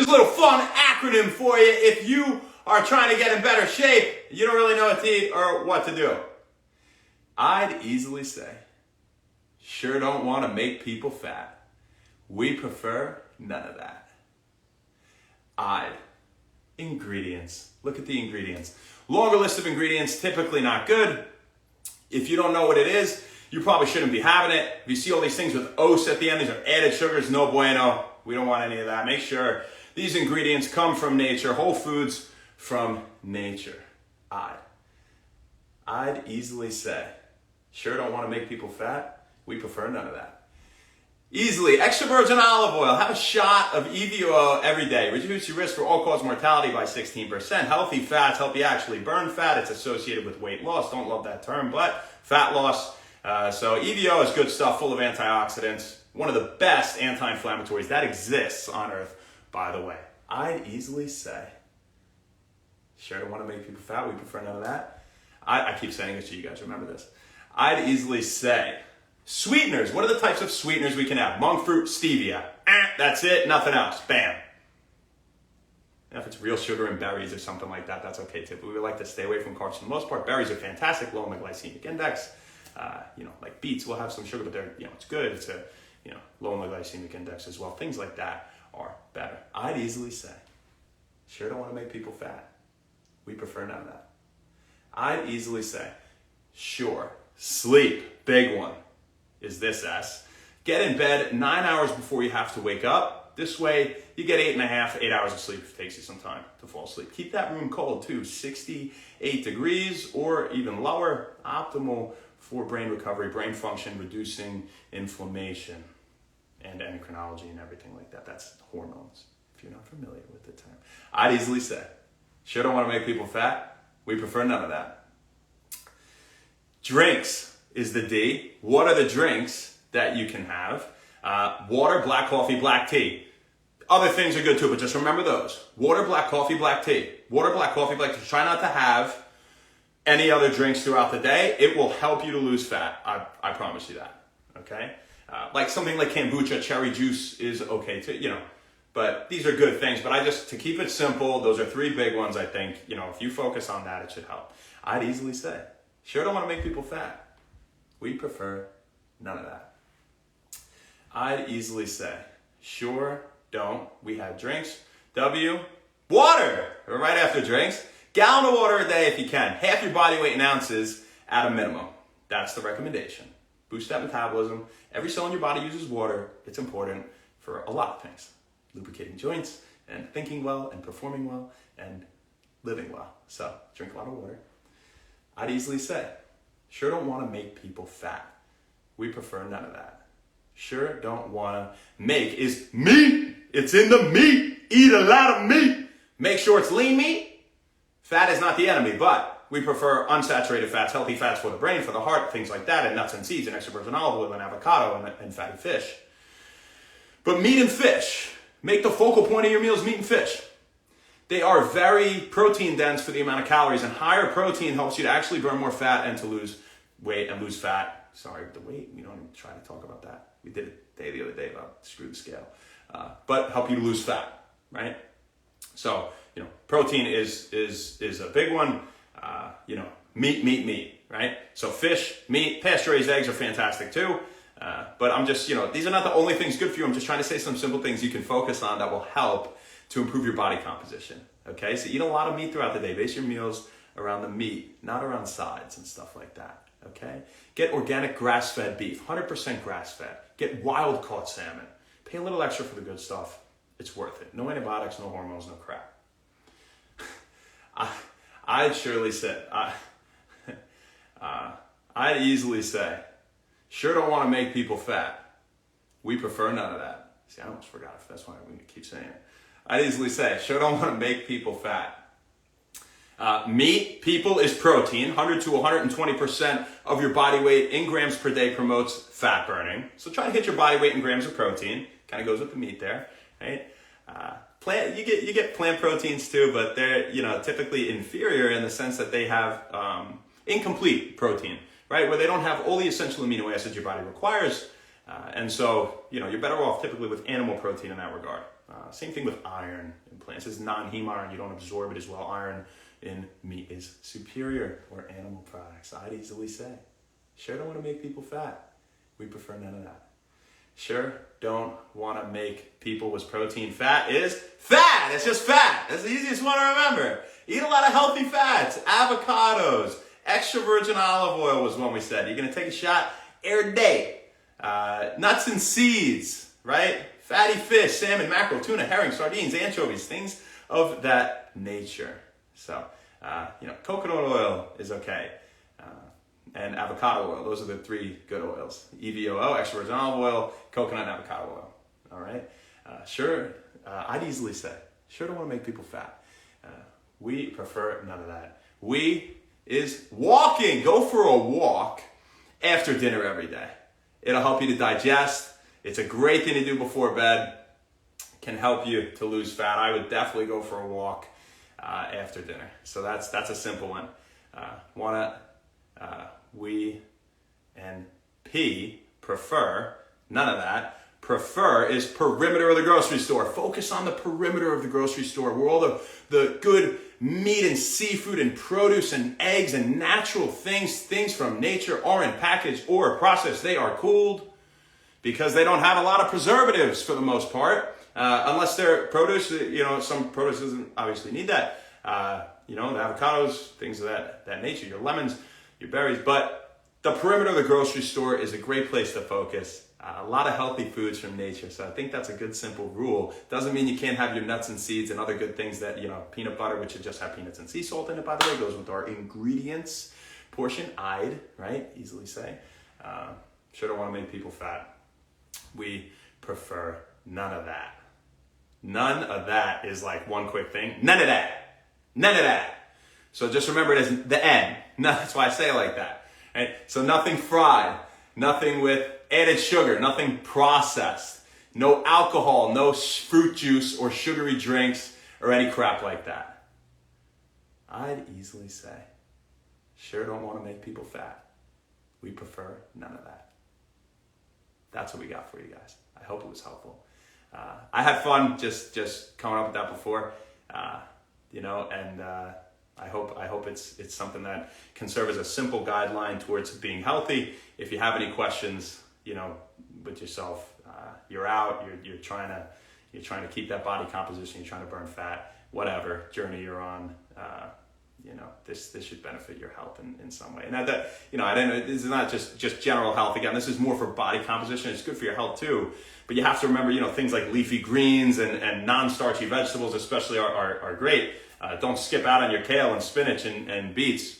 a little fun acronym for you if you are trying to get in better shape. You don't really know what to eat or what to do. I'd easily say, sure don't want to make people fat. We prefer none of that. Ingredients. Look at the ingredients. Longer list of ingredients, typically not good. If you don't know what it is, you probably shouldn't be having it. If you see all these things with os at the end, these are added sugars, no bueno. We don't want any of that. Make sure these ingredients come from nature, whole foods from nature. I'd easily say, sure don't want to make people fat. We prefer none of that. Easily, extra virgin olive oil. Have a shot of EVO every day. Reduce your risk for all-cause mortality by 16%. Healthy fats help you actually burn fat. It's associated with weight loss. Don't love that term, but fat loss. So EVO is good stuff, full of antioxidants. One of the best anti-inflammatories that exists on Earth, by the way. I'd easily say, sure don't want to make people fat. We prefer none of that. I keep saying this so you guys remember this. I'd easily say, sweeteners. What are the types of sweeteners we can have? Monk fruit, stevia. That's it, nothing else. Bam. Now, if it's real sugar and berries or something like that, that's okay too. But we like to stay away from carbs for the most part. Berries are fantastic, low in the glycemic index. Like beets will have some sugar, but they're, it's good. It's a, low in the glycemic index as well. Things like that are better. I'd easily say, sure don't want to make people fat. We prefer none of that. I'd easily say, sure, sleep, big one. Is this S. Get in bed 9 hours before you have to wake up. This way, you get 8 hours of sleep if it takes you some time to fall asleep. Keep that room cold too, 68 degrees or even lower. Optimal for brain recovery, brain function, reducing inflammation, and endocrinology and everything like that. That's hormones, if you're not familiar with the term. I'd easily say, sure don't want to make people fat. We prefer none of that. Drinks is the D. What are the drinks that you can have? Water, black coffee, black tea. Other things are good too, but just remember those. Water, black coffee, black tea. Water, black coffee, black tea. Try not to have any other drinks throughout the day. It will help you to lose fat. I promise you that. Okay? Like something like kombucha, cherry juice is okay too, But these are good things. But to keep it simple, those are 3 big ones, I think. If you focus on that, it should help. I'd easily say, sure don't want to make people fat. We prefer none of that. I'd easily say, sure don't. We have drinks. W, water. Right after drinks. Gallon of water a day if you can. Half your body weight in ounces at a minimum. That's the recommendation. Boost that metabolism. Every cell in your body uses water. It's important for a lot of things. Lubricating joints and thinking well and performing well and living well. So drink a lot of water. I'd easily say, sure don't want to make people fat. We prefer none of that. Sure don't want to make is meat. It's in the meat. Eat a lot of meat. Make sure it's lean meat. Fat is not the enemy, but we prefer unsaturated fats, healthy fats for the brain, for the heart, things like that, and nuts and seeds, and extra virgin olive oil, and avocado, and fatty fish. But meat and fish, make the focal point of your meals meat and fish. They are very protein dense for the amount of calories, and higher protein helps you to actually burn more fat and to lose weight and lose fat. Sorry, the weight, we don't even try to talk about that. We did it the other day about screw the scale. But help you to lose fat, right? So, protein is a big one. Meat, right? So fish, meat, pasture-raised eggs are fantastic too. But I'm just, these are not the only things good for you. I'm just trying to say some simple things you can focus on that will help to improve your body composition. Okay, so eat a lot of meat throughout the day. Base your meals around the meat, not around sides and stuff like that. Okay, get organic grass-fed beef, 100% grass-fed. Get wild-caught salmon. Pay a little extra for the good stuff. It's worth it. No antibiotics, no hormones, no crap. I'd surely say, I'd easily say, sure don't want to make people fat. We prefer none of that. See, I almost forgot if that's why we keep saying it. I'd easily say, sure don't want to make people fat. Meat, people, is protein. 100 to 120% of your body weight in grams per day promotes fat burning. So try to hit your body weight in grams of protein. Kind of goes with the meat there, right? You get plant proteins too, but they're typically inferior in the sense that they have incomplete protein, right? Where they don't have all the essential amino acids your body requires, and so you're better off typically with animal protein in that regard. Same thing with iron in plants. It's non-heme iron. You don't absorb it as well. Iron in meat is superior, or animal products. I'd easily say. Sure don't want to make people fat. We prefer none of that. Sure don't want to make people with protein. Fat is fat. It's just fat. That's the easiest one to remember. Eat a lot of healthy fats. Avocados. Extra virgin olive oil was one we said. You're going to take a shot every day. Nuts and seeds, right? Fatty fish, salmon, mackerel, tuna, herring, sardines, anchovies, things of that nature. So, coconut oil is okay. And avocado oil. Those are the 3 good oils. EVOO, extra virgin olive oil, coconut, and avocado oil. All right? I'd easily say, sure don't want to make people fat. We prefer none of that. We is walking. Go for a walk after dinner every day. It'll help you to digest. It's a great thing to do before bed. Can help you to lose fat. I would definitely go for a walk after dinner. So that's a simple one. We and P prefer none of that. Prefer is perimeter of the grocery store. Focus on the perimeter of the grocery store where all the good meat and seafood and produce and eggs and natural things from nature are in package or processed. They are cooled because they don't have a lot of preservatives for the most part. Unless they're produce, some produce doesn't obviously need that. The avocados, things of that nature, your lemons, your berries. But the perimeter of the grocery store is a great place to focus. A lot of healthy foods from nature. So I think that's a good simple rule. Doesn't mean you can't have your nuts and seeds and other good things that, peanut butter, which should just have peanuts and sea salt in it, by the way, goes with our ingredients portion. I'd, right, easily say. Sure don't want to make people fat. We prefer none of that. None of that is like one quick thing. None of that. None of that. So just remember it as the N. No, that's why I say it like that. Right? So nothing fried, nothing with added sugar, nothing processed, no alcohol, no fruit juice or sugary drinks or any crap like that. I'd easily say, sure don't want to make people fat. We prefer none of that. That's what we got for you guys. I hope it was helpful. I had fun just coming up with that before, and I hope it's something that can serve as a simple guideline towards being healthy. If you have any questions, with yourself, you're out, you're trying to keep that body composition, you're trying to burn fat, whatever journey you're on, this should benefit your health in some way. And I don't know, this is not just general health. Again, this is more for body composition. It's good for your health too. But you have to remember, things like leafy greens and non-starchy vegetables especially are great. Don't skip out on your kale and spinach and beets.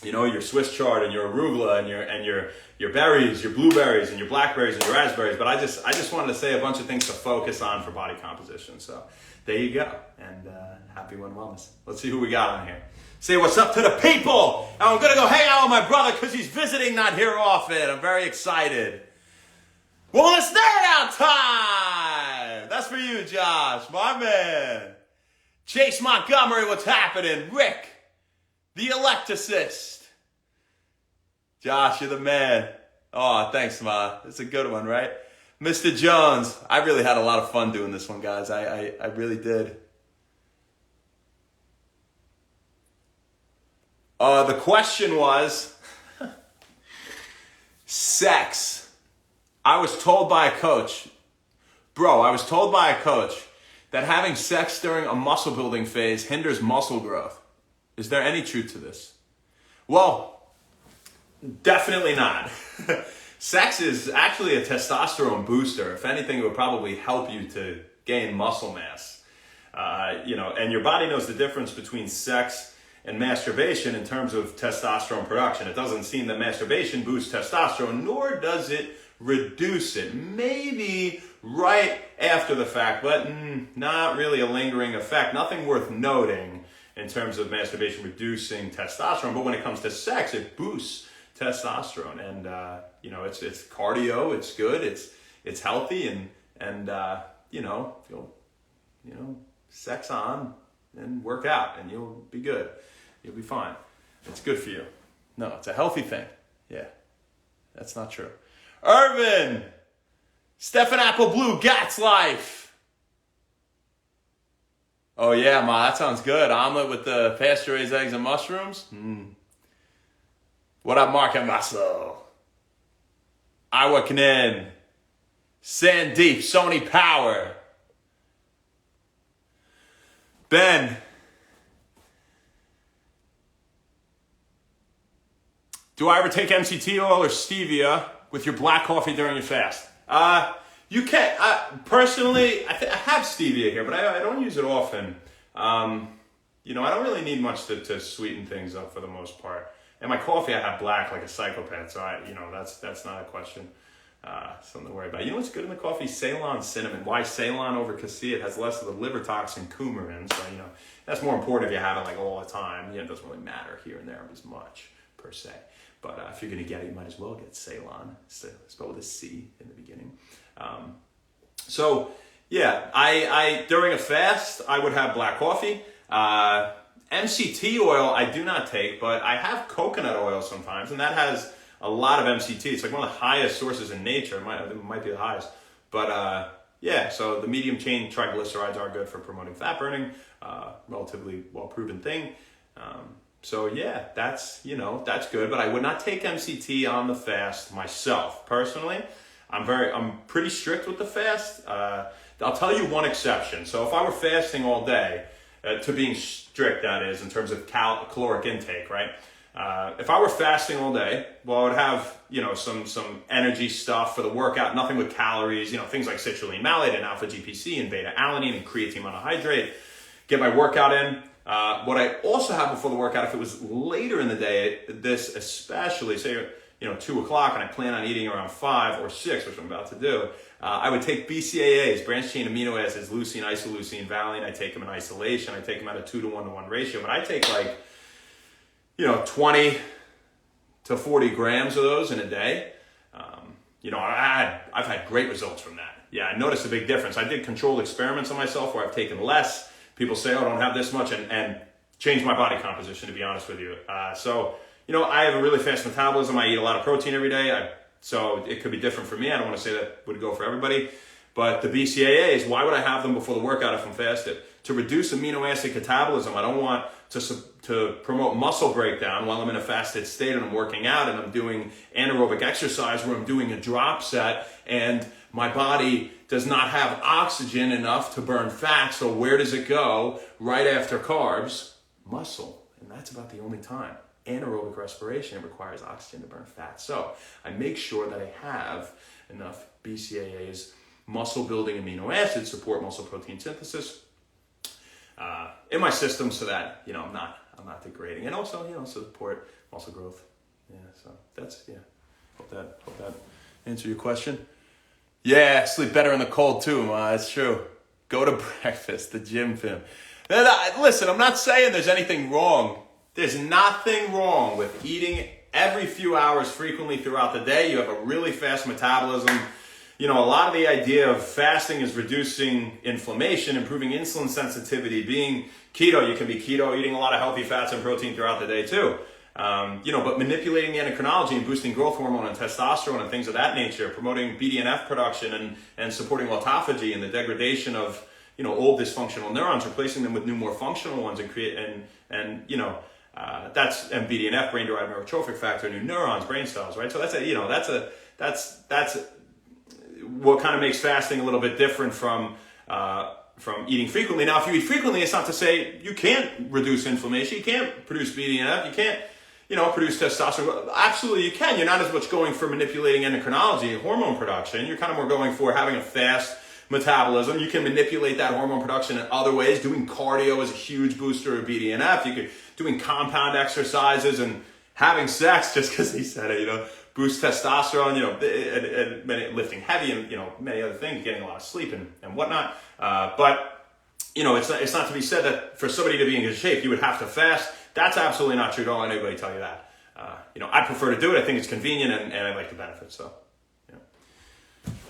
Your Swiss chard and your arugula and your berries, your blueberries and your blackberries and your raspberries. But I just wanted to say a bunch of things to focus on for body composition. So there you go. And happy One Wellness. Let's see who we got on here. Say what's up to the people. And I'm going to go hang out with my brother because he's visiting, not here often. I'm very excited. Wellness Nerd Out time. That's for you, Josh, my man. Chase Montgomery, what's happening? Rick, the electricist. Josh, you're the man. Oh, thanks, Ma. It's a good one, right? Mr. Jones, I really had a lot of fun doing this one, guys. I really did. The question was, sex. I was told by a coach that having sex during a muscle building phase hinders muscle growth. Is there any truth to this? Well, definitely not. Sex is actually a testosterone booster. If anything, it would probably help you to gain muscle mass. And your body knows the difference between sex and masturbation in terms of testosterone production. It doesn't seem that masturbation boosts testosterone, nor does it reduce it. Maybe right after the fact, but not really a lingering effect. Nothing worth noting in terms of masturbation reducing testosterone. But when it comes to sex, it boosts testosterone. And, it's cardio, it's good, it's healthy, and sex on and work out and you'll be good. You'll be fine. It's good for you. No, it's a healthy thing. Yeah, that's not true. Irvin, Stefan Apple Blue, Gats Life. Oh yeah, Ma, that sounds good. Omelet with the pasture-raised eggs and mushrooms. What up, Mark and Muscle? Acronym. Sandeep, Sony Power. Ben. Do I ever take MCT oil or stevia with your black coffee during your fast? You can. Personally, I have stevia here, but I don't use it often. I don't really need much to sweeten things up for the most part. And my coffee, I have black like a psychopath, so that's not a question. Something to worry about. You know what's good in the coffee? Ceylon cinnamon. Why Ceylon over Cassia? It has less of the liver toxin coumarin, so that's more important if you have it like all the time. It doesn't really matter here and there as much per se. But if you're gonna get it, you might as well get Ceylon. So spelled with a C in the beginning. I during a fast I would have black coffee. MCT oil I do not take, but I have coconut oil sometimes, and that has a lot of MCT. It's like one of the highest sources in nature. It might be the highest. But so the medium chain triglycerides are good for promoting fat burning. Relatively well proven thing. That's good. But I would not take MCT on the fast myself personally. I'm pretty strict with the fast. I'll tell you one exception. So if I were fasting all day, to being strict, that is, in terms of caloric intake, right? If I were fasting all day, well, I would have, some energy stuff for the workout, nothing with calories, things like citrulline malate and alpha GPC and beta alanine and creatine monohydrate, get my workout in. What I also have before the workout, if it was later in the day, this especially, say, 2 o'clock, and I plan on eating around 5 or 6, which I'm about to do, I would take BCAAs, branched chain amino acids, leucine, isoleucine, valine. I take them in isolation. I take them at a 2-to-1-to-1 ratio, but I take 20 to 40 grams of those in a day. I've had great results from that. Yeah, I noticed a big difference. I did controlled experiments on myself where I've taken less. People say, oh, I don't have this much, and changed my body composition, to be honest with you. I have a really fast metabolism. I eat a lot of protein every day. So it could be different for me. I don't want to say that would go for everybody. But the BCAAs, why would I have them before the workout if I'm fasted? To reduce amino acid catabolism. I don't want to promote muscle breakdown while I'm in a fasted state and I'm working out and I'm doing anaerobic exercise where I'm doing a drop set and my body does not have oxygen enough to burn fat. So where does it go right after carbs? Muscle. And that's about the only time. Anaerobic respiration requires oxygen to burn fat. So I make sure that I have enough BCAAs, muscle building amino acids, support muscle protein synthesis in my system so that, I'm not degrading, and also, support muscle growth. Yeah. So that's, hope that answer your question. Yeah. Sleep better in the cold too. That's true. Go to breakfast, the gym film. Listen, I'm not saying there's anything wrong. There's nothing wrong with eating every few hours frequently throughout the day. You have a really fast metabolism. A lot of the idea of fasting is reducing inflammation, improving insulin sensitivity, being keto. You can be keto, eating a lot of healthy fats and protein throughout the day too. But manipulating the endocrinology and boosting growth hormone and testosterone and things of that nature, promoting BDNF production and supporting autophagy and the degradation of, old dysfunctional neurons, replacing them with new, more functional ones and that's BDNF, brain-derived neurotrophic factor, new neurons, brain cells, right? So that's what kind of makes fasting a little bit different from eating frequently. Now, if you eat frequently, it's not to say you can't reduce inflammation, you can't produce BDNF, you can't, produce testosterone. Absolutely, you can. You're not as much going for manipulating endocrinology and hormone production. You're kind of more going for having a fast metabolism. You can manipulate that hormone production in other ways. Doing cardio is a huge booster of BDNF. You could doing compound exercises and having sex, just because he said it, boost testosterone, and lifting heavy and, many other things, getting a lot of sleep and whatnot. But it's not to be said that for somebody to be in good shape, you would have to fast. That's absolutely not true. Don't let anybody tell you that. I prefer to do it. I think it's convenient and I like the benefits. So,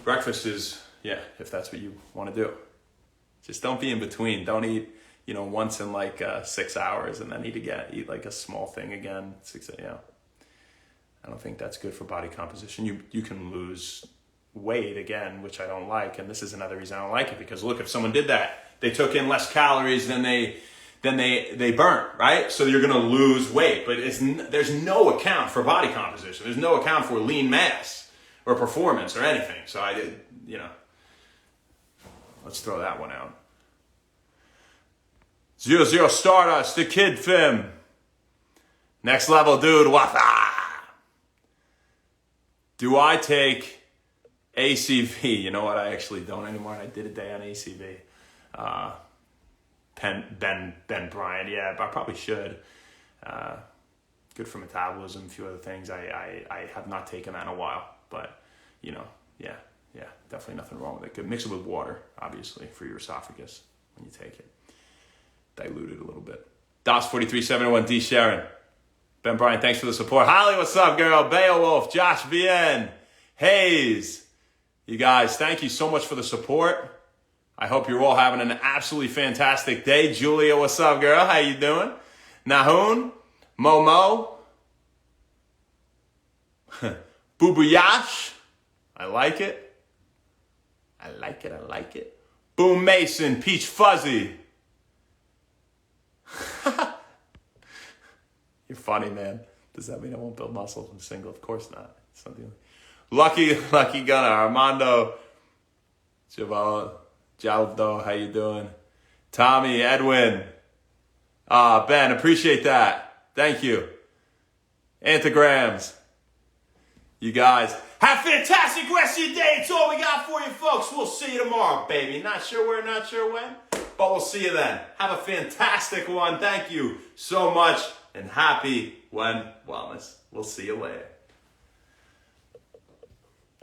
breakfast is, if that's what you want to do. Just don't be in between. Don't eat, once in 6 hours and then eat like a small thing again. I don't think that's good for body composition. You can lose weight again, which I don't like. And this is another reason I don't like it, because look, if someone did that, they took in less calories than they burnt, right? So you're going to lose weight, but there's no account for body composition. There's no account for lean mass or performance or anything. So I did, let's throw that one out. 00 Stardust, the Kid Fim. Next level, dude. What? Do I take ACV? You know what? I actually don't anymore. I did a day on ACV. Ben Bryant. Yeah, I probably should. Good for metabolism, a few other things. I have not taken that in a while, but yeah, definitely nothing wrong with it. Good. Mix it with water, obviously, for your esophagus when you take it. Dilute it a little bit. DOS43701 D Sharon. Ben Bryant, thanks for the support. Holly, what's up, girl? Beowulf, Josh VN, Hayes. You guys, thank you so much for the support. I hope you're all having an absolutely fantastic day. Julia, what's up, girl? How you doing? Nahun, Momo, Bubuyash. I like it. I like it. Boom Mason, Peach Fuzzy. You're funny, man. Does that mean I won't build muscle from single? Of course not. Something. Lucky Gunner, Armando, Jaldo, how you doing? Tommy, Edwin, Ben, appreciate that. Thank you. Antigrams. You guys, have a fantastic rest of your day. It's all we got for you, folks. We'll see you tomorrow, baby. Not sure where, not sure when, but we'll see you then. Have a fantastic one. Thank you so much, and happy When Wellness. We'll see you later.